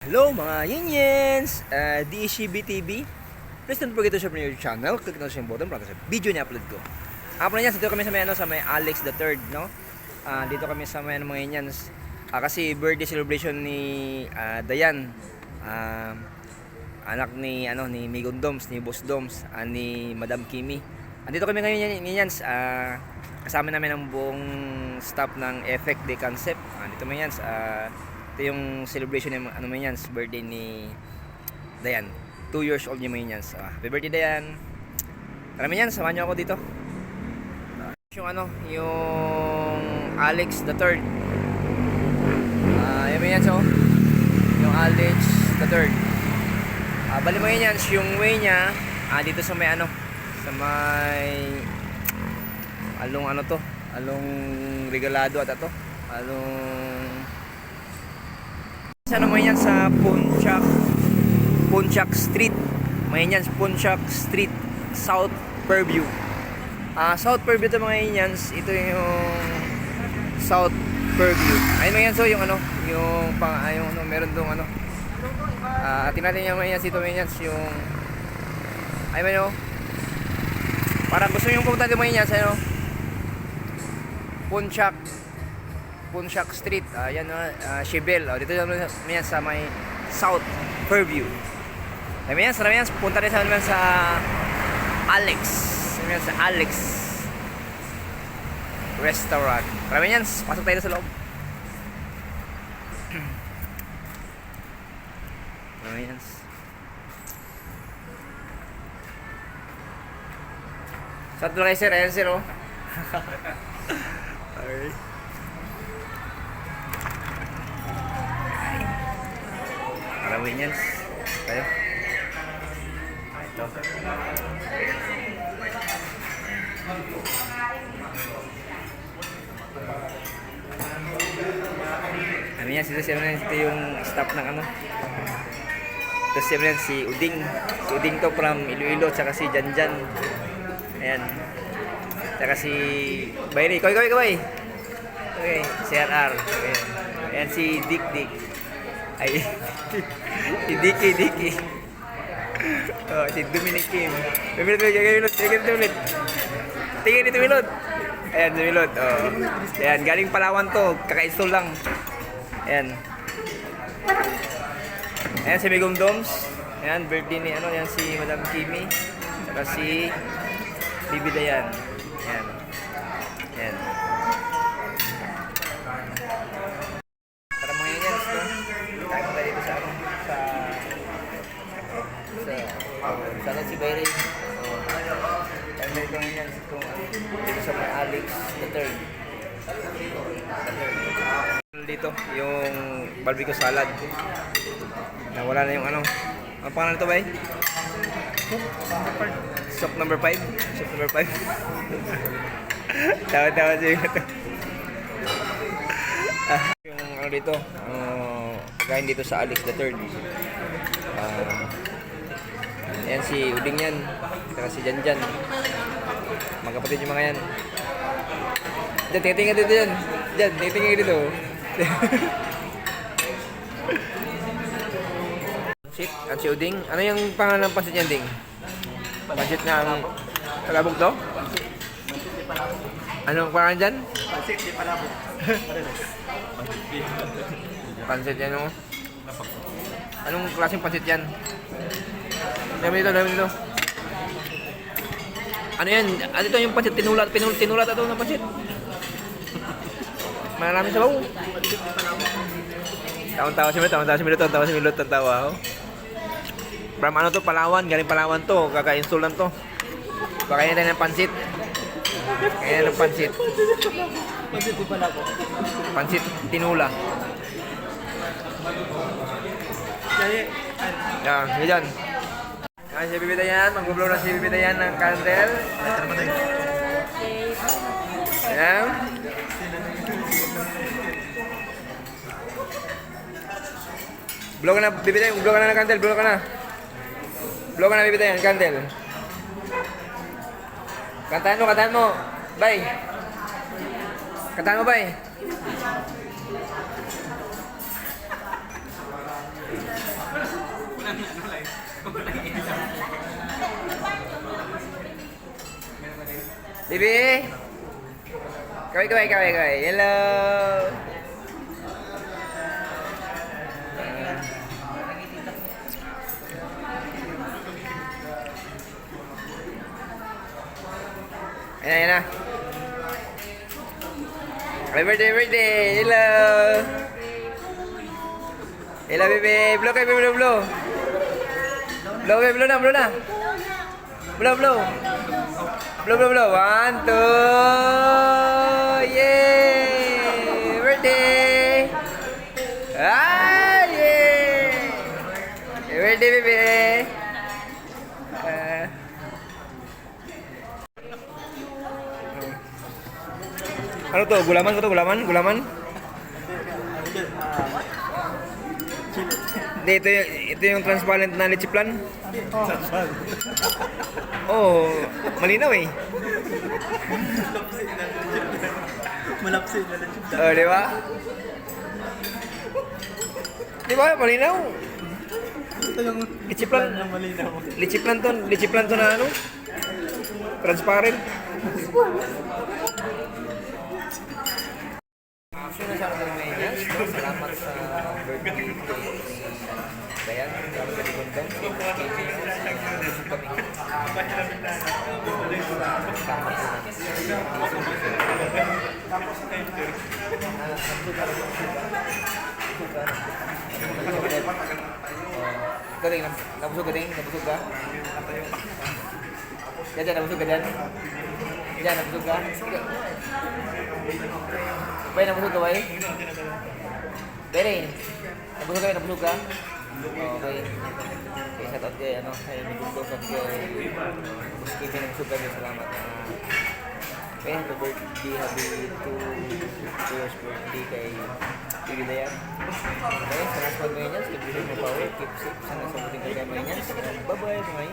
Hello mga Yinyens! DECB TV. Please don't forget to subscribe to your channel. Click na sa button para sa video na upload ko. Ako na yan, dito kami sa may Alex the Third, no? Dito kami sa may mga Yinyens. Kasi birthday celebration ni Dayan. Anak ni ni Migong Doms, ni Boss Doms, ni Madam Kimi. Andito kami ngayon Yinyens. Kasama namin ang buong staff ng Effect Day Concept. Dito mga Yinyens. Ito yung celebration ng birthday ni Dayan. 2 years old niya mga Yinyens. Happy birthday Dayan. Tara mga Yinyens, samahan niyo ako dito. Yung Alex the Third. Yung mga Yinyens, yung Alex the Third. Bali mga Yinyens, yung way niya dito sa may sa may along Regalado at mga yan sa Pontiac Street. Mga yan sa Pontiac Street, South Fairview. South Fairview ito mga yan. Ito yung South Fairview. Ayun mga yan, so yung meron dong atin natin yung mga yan, ito mga yan, yung ayun parang gusto yung pumunta dito mga yan sa Pontiac Street, Shibel. Dito naman sa may South Fairview. Ayan, punta rin sa Alex. Sa Alex Restaurant. Maraming yan, pasok tayo sa loob. Maraming yan. Saan ito kayo sir? Ayan sir Alright. Maraming yan tayo. Ito yan, ito yung staff ng ito si Uding to from Iloilo, tsaka si Janjan, ayan, tsaka si Bayri, kaway okay, si RR, ayan si Dick ay si Dicky si Dominic Kim. Tingin dito Milot. Ayan si Milot. Ayan, galing Palawan to, kaka-install lang. Ayan si Migong Doms. Ayan, birthday ni yan si Madam Kimi, saka si Bibi Dayan. Ayan para mga yan tayo mo dito sa si Bayri. Tayo mo dito yan dito sa may Alex the Third. Dito yung barbecue salad. Nawala na yung ang pangalan nito ba Soup number 5. Tawa siya yung dito kain dito sa Alex the Third. Ayan si Uding yan, saka si Janjan, magkapatid yung mga yan. Diyan, tingin dito dyan. Diyan, tingin dito. Pansit, at si Uding. Ano yung pangalan ng pansit yan, Ding? Pansit na Palabog to? Anong pangalan dyan? Pansit di Palabog. Pansit yan Anong klaseng pansit yan? Dami dito. Ano yan? Ito yung pansit, tinulat ito ng pansit. Marami sa bawo. Tawa si Milot. From Palawan, galing Palawan to, kaka-install lang to. Kakain tayo ng pansit. Pansit di Palabog. Pansit tinula. Yan. Si Bibi Dayan, mag-blow na si Bibi Dayan ng candle. Ayan. Blow ka na, Bibi Dayan, blow ka na ng candle, blow ka na, Bibi Dayan, candle. Kantahan mo, bay. Kantahan mo, bay. Bibi. Kaway. Hello. Ayan na. Happy birthday. Hello. Hello, Bibi. Blow kayo, Bibi. Blow. Blow, Bibi. Blow na. Blow. 1, 2. Yay! Birthday! Ah, yay! Happy birthday, Bibi. Ano to? Gulaman ko to? Gulaman? Hindi, ito yung transparent na lechiplan. Oh, malinaw eh. Malapsin na lang siya. Oh, di ba? Di ba? Malinaw. Ito yung Lechiplan. na malinaw. Lechiplan to na ano? Transparent. Sino sa akin may yes? Salamat sa birthday kay Dayan. Salamat sa Ligondong. Kay Jesus. Kami. Galing, nabusog ka? Diyan, nabusog ka dyan? Diyan, nabusog ka? Bay, nabusog ka, bay? Bere, nabusog ka? Okay. Okay, shout out kay, kay Migundo at kay Buskiti ng Sugar. Salamat. Okay, happy birthday, happy 2 years birthday kay Pili Dayan. Okay, sa last one ngayon yan, celebration mo power, keep safe, sana sa muting kagay mga yan. Bye-bye, mga yan.